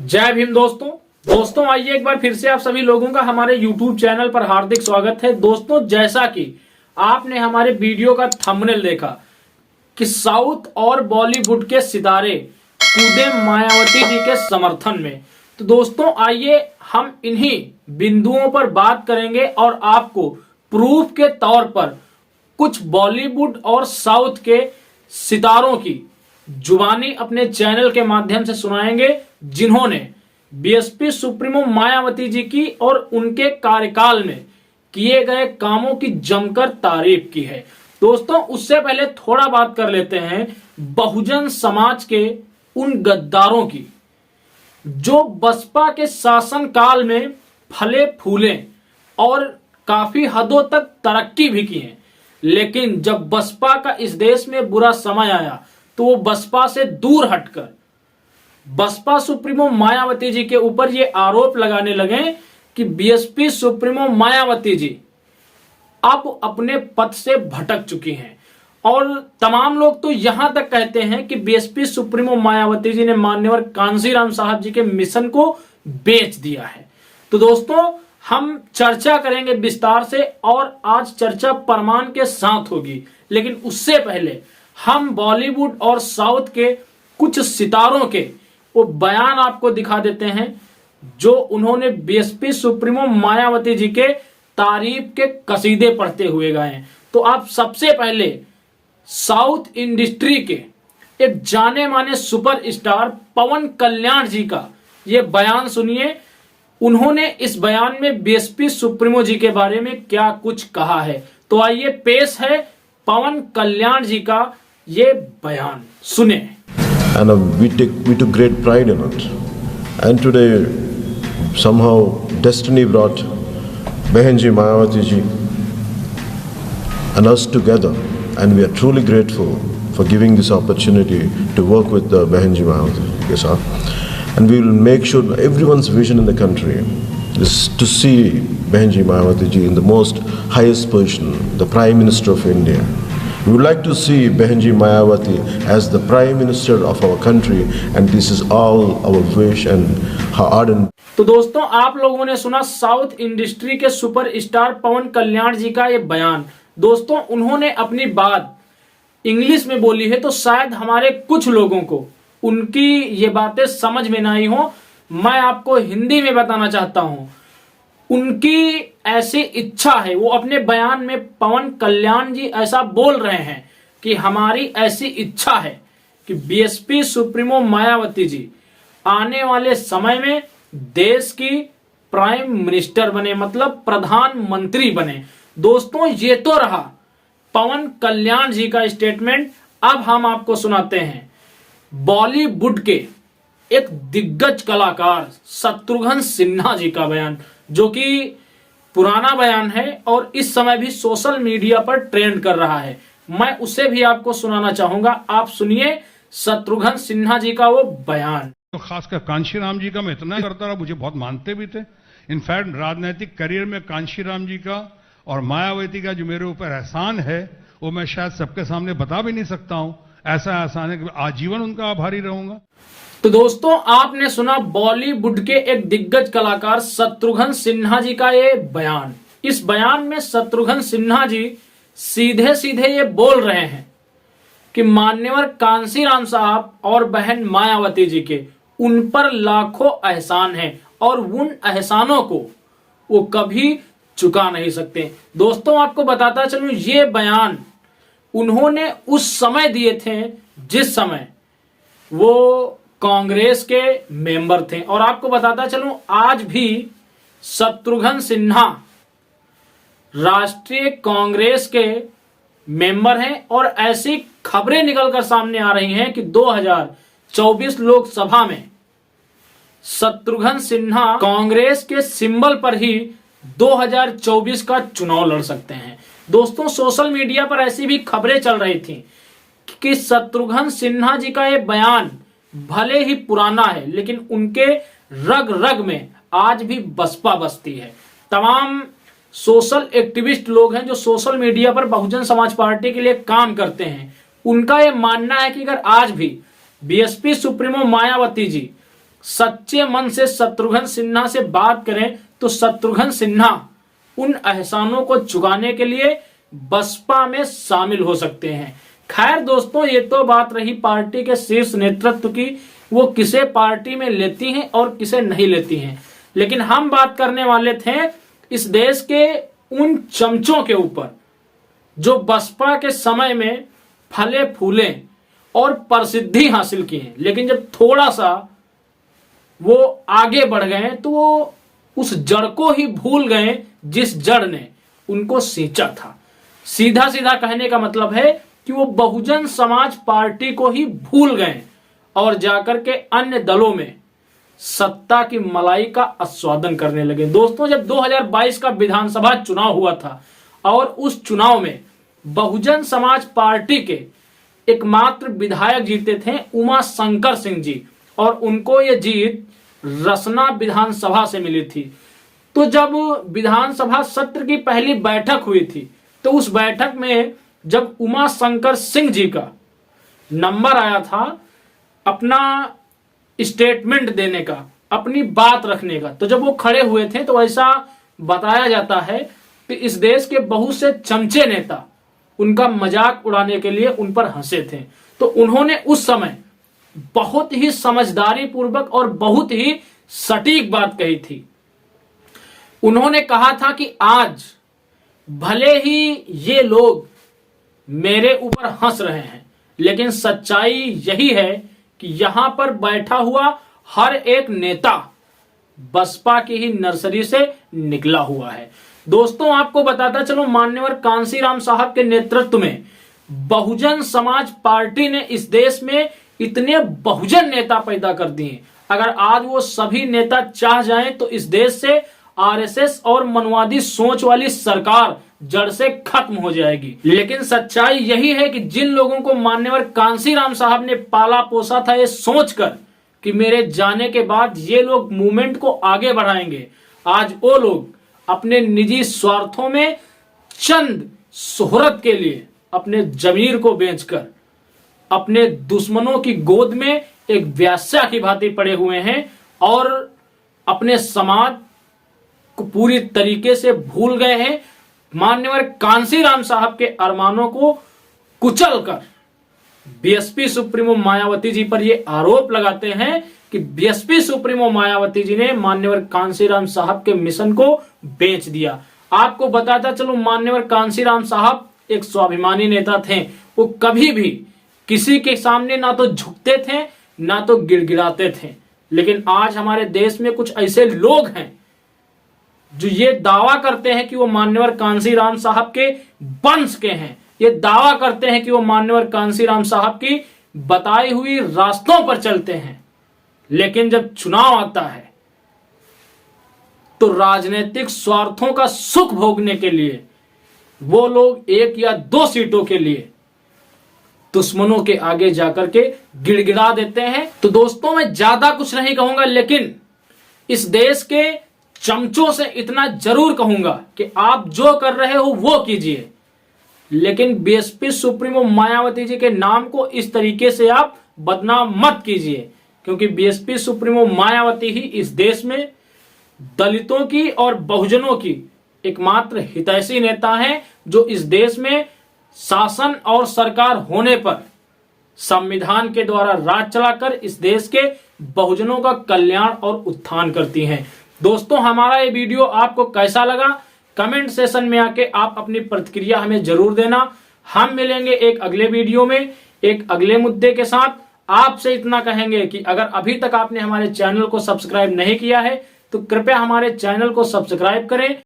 जय भीम दोस्तों आइए एक बार फिर से आप सभी लोगों का हमारे YouTube चैनल पर हार्दिक स्वागत है। दोस्तों, जैसा कि आपने हमारे वीडियो का थंबनेल देखा कि साउथ और बॉलीवुड के सितारे कूदे मायावती जी के समर्थन में, तो दोस्तों आइए हम इन्हीं बिंदुओं पर बात करेंगे और आपको प्रूफ के तौर पर कुछ बॉलीवुड और साउथ के सितारों की जुबानी अपने चैनल के माध्यम से सुनाएंगे, जिन्होंने बीएसपी सुप्रीमो मायावती जी की और उनके कार्यकाल में किए गए कामों की जमकर तारीफ की है। दोस्तों, उससे पहले थोड़ा बात कर लेते हैं बहुजन समाज के उन गद्दारों की जो बसपा के शासन काल में फले फूले और काफी हदों तक तरक्की भी की है, लेकिन जब बसपा का इस देश में बुरा समय आया तो वो बसपा से दूर हटकर बसपा सुप्रीमो मायावती जी के ऊपर ये आरोप लगाने लगे कि बीएसपी सुप्रीमो मायावती जी अब अपने पद से भटक चुकी हैं। और तमाम लोग तो यहां तक कहते हैं कि बीएसपी सुप्रीमो मायावती जी ने मान्यवर कांशीराम साहब जी के मिशन को बेच दिया है। तो दोस्तों, हम चर्चा करेंगे विस्तार से और आज चर्चा प्रमाण के साथ होगी, लेकिन उससे पहले हम बॉलीवुड और साउथ के कुछ सितारों के वो बयान आपको दिखा देते हैं जो उन्होंने बीएसपी सुप्रीमो मायावती जी के तारीफ के कसीदे पढ़ते हुए गए हैं। तो आप सबसे पहले साउथ इंडस्ट्री के एक जाने माने सुपरस्टार पवन कल्याण जी का ये बयान सुनिए। उन्होंने इस बयान में बीएसपी सुप्रीमो जी के बारे में क्या कुछ कहा है, तो आइए पेश है पवन कल्याण जी का ये बयान सुने। And we took great pride in it. And today, somehow, destiny brought Behenji Mayawati ji and us together, and we are truly grateful for giving this opportunity to work with Behenji Mayawati. Yes, sir. And we will make sure everyone's vision in the country is to see Behenji Mayawati ji in the most highest position, the Prime Minister of India. We would like to see Behenji Mayawati as the Prime Minister of our country, and this is all our wish and her ardent. तो दोस्तों, आप लोगों ने सुना south industry के superstar पवन कल्याण जी का ये बयान। दोस्तों, उन्होंने अपनी बात इंग्लिश में बोली है, तो शायद हमारे कुछ लोगों को उनकी ये बातें समझ में ना आई हो। मैं आपको हिंदी में बताना चाहता हूं। उनकी ऐसी इच्छा है, वो अपने बयान में पवन कल्याण जी ऐसा बोल रहे हैं कि हमारी ऐसी इच्छा है कि बीएसपी सुप्रीमो मायावती जी आने वाले समय में देश की प्राइम मिनिस्टर बने, मतलब प्रधानमंत्री बने। दोस्तों, ये तो रहा पवन कल्याण जी का स्टेटमेंट। अब हम आपको सुनाते हैं बॉलीवुड के एक दिग्गज कलाकार शत्रुघ्न सिन्हा जी का बयान, जो कि पुराना बयान है और इस समय भी सोशल मीडिया पर ट्रेंड कर रहा है। मैं उसे भी आपको सुनाना चाहूंगा। आप सुनिए शत्रुघ्न सिन्हा जी का वो बयान। तो खासकर कांशीराम जी का मैं इतना करता रहा, मुझे बहुत मानते भी थे। इनफैक्ट राजनीतिक करियर में कांशीराम जी का और मायावती का जो मेरे ऊपर एहसान है वो मैं शायद सबके सामने बता भी नहीं सकता हूं। ऐसा एहसान है कि आजीवन उनका आभारी रहूंगा। तो दोस्तों, आपने सुना बॉलीवुड के एक दिग्गज कलाकार शत्रुघ्न सिन्हा जी का ये बयान। इस बयान में शत्रुघ्न सिन्हा जी सीधे सीधे ये बोल रहे हैं कि मान्यवर कांशीराम साहब और बहन मायावती जी के उन पर लाखों एहसान हैं और उन एहसानों को वो कभी चुका नहीं सकते। दोस्तों, आपको बताता चलूं, ये बयान उन्होंने उस समय दिए थे जिस समय वो कांग्रेस के मेंबर थे। और आपको बताता चलूं, आज भी शत्रुघ्न सिन्हा राष्ट्रीय कांग्रेस के मेंबर हैं और ऐसी खबरें निकलकर सामने आ रही हैं कि 2024 लोकसभा में शत्रुघ्न सिन्हा कांग्रेस के सिंबल पर ही 2024 का चुनाव लड़ सकते हैं। दोस्तों, सोशल मीडिया पर ऐसी भी खबरें चल रही थी कि शत्रुघ्न सिन्हा जी का यह बयान भले ही पुराना है, लेकिन उनके रग रग में आज भी बसपा बसती है। तमाम सोशल एक्टिविस्ट लोग हैं जो सोशल मीडिया पर बहुजन समाज पार्टी के लिए काम करते हैं, उनका यह मानना है कि अगर आज भी बीएसपी सुप्रीमो मायावती जी सच्चे मन से शत्रुघ्न सिन्हा से बात करें तो शत्रुघ्न सिन्हा उन एहसानों को चुकाने के लिए बसपा में शामिल हो सकते हैं। खैर दोस्तों, ये तो बात रही पार्टी के शीर्ष नेतृत्व की, वो किसे पार्टी में लेती हैं और किसे नहीं लेती हैं। लेकिन हम बात करने वाले थे इस देश के उन चमचों के ऊपर जो बसपा के समय में फले फूले और प्रसिद्धि हासिल की है, लेकिन जब थोड़ा सा वो आगे बढ़ गए तो वो उस जड़ को ही भूल गए जिस जड़ ने उनको सींचा था। सीधा सीधा कहने का मतलब है कि वो बहुजन समाज पार्टी को ही भूल गए और जाकर के अन्य दलों में सत्ता की मलाई का आस्वादन करने लगे। दोस्तों, जब 2022 का विधानसभा चुनाव हुआ था और उस चुनाव में बहुजन समाज पार्टी के एकमात्र विधायक जीते थे उमा शंकर सिंह जी, और उनको ये जीत रसना विधानसभा से मिली थी। तो जब विधानसभा सत्र की पहली बैठक हुई थी तो उस बैठक में जब उमा शंकर सिंह जी का नंबर आया था अपना स्टेटमेंट देने का, अपनी बात रखने का, तो जब वो खड़े हुए थे तो ऐसा बताया जाता है कि इस देश के बहुत से चमचे नेता उनका मजाक उड़ाने के लिए उन पर हंसे थे। तो उन्होंने उस समय बहुत ही समझदारी पूर्वक और बहुत ही सटीक बात कही थी। उन्होंने कहा था कि आज भले ही ये लोग मेरे ऊपर हंस रहे हैं, लेकिन सच्चाई यही है कि यहां पर बैठा हुआ हर एक नेता बसपा की ही नर्सरी से निकला हुआ है। दोस्तों, आपको बताता चलो, मान्यवर कांशीराम साहब के नेतृत्व में बहुजन समाज पार्टी ने इस देश में इतने बहुजन नेता पैदा कर दिए। अगर आज वो सभी नेता चाह जाएं तो इस देश से आरएसएस और मनवादी सोच वाली सरकार जड़ से खत्म हो जाएगी। लेकिन सच्चाई यही है कि जिन लोगों को मान्यवर कांशीराम साहब ने पाला पोसा था ये सोचकर कि मेरे जाने के बाद ये लोग मूवमेंट को आगे बढ़ाएंगे, आज वो लोग अपने निजी स्वार्थों में चंद शोहरत के लिए अपने जमीर को बेचकर अपने दुश्मनों की गोद में एक व्यास्या की भांति पड़े हुए हैं और अपने समाज को पूरी तरीके से भूल गए हैं। मान्यवर कांशीराम साहब के अरमानों को कुचलकर बीएसपी सुप्रीमो मायावती जी पर यह आरोप लगाते हैं कि बीएसपी सुप्रीमो मायावती जी ने मान्यवर कांशीराम साहब के मिशन को बेच दिया। आपको बताता चलो, मान्यवर कांशीराम साहब एक स्वाभिमानी नेता थे। वो कभी भी किसी के सामने ना तो झुकते थे ना तो गिड़गिड़ाते थे। लेकिन आज हमारे देश में कुछ ऐसे लोग हैं जो ये दावा करते हैं कि वो मान्यवर कांशीराम साहब के वंश के हैं, ये दावा करते हैं कि वो मान्यवर कांशीराम साहब की बताई हुई रास्तों पर चलते हैं, लेकिन जब चुनाव आता है तो राजनीतिक स्वार्थों का सुख भोगने के लिए वो लोग 1 या 2 सीटों के लिए दुश्मनों के आगे जाकर के गिड़गिड़ा देते हैं। तो दोस्तों, मैं ज्यादा कुछ नहीं कहूंगा, लेकिन इस देश के चमचों से इतना जरूर कहूंगा कि आप जो कर रहे हो वो कीजिए, लेकिन बीएसपी सुप्रीमो मायावती जी के नाम को इस तरीके से आप बदनाम मत कीजिए, क्योंकि बीएसपी सुप्रीमो मायावती ही इस देश में दलितों की और बहुजनों की एकमात्र हितैषी नेता हैं, जो इस देश में शासन और सरकार होने पर संविधान के द्वारा राज चलाकर इस देश के बहुजनों का कल्याण और उत्थान करती हैं। दोस्तों, हमारा ये वीडियो आपको कैसा लगा कमेंट सेशन में आके आप अपनी प्रतिक्रिया हमें जरूर देना। हम मिलेंगे एक अगले वीडियो में एक अगले मुद्दे के साथ। आपसे इतना कहेंगे कि अगर अभी तक आपने हमारे चैनल को सब्सक्राइब नहीं किया है तो कृपया हमारे चैनल को सब्सक्राइब करें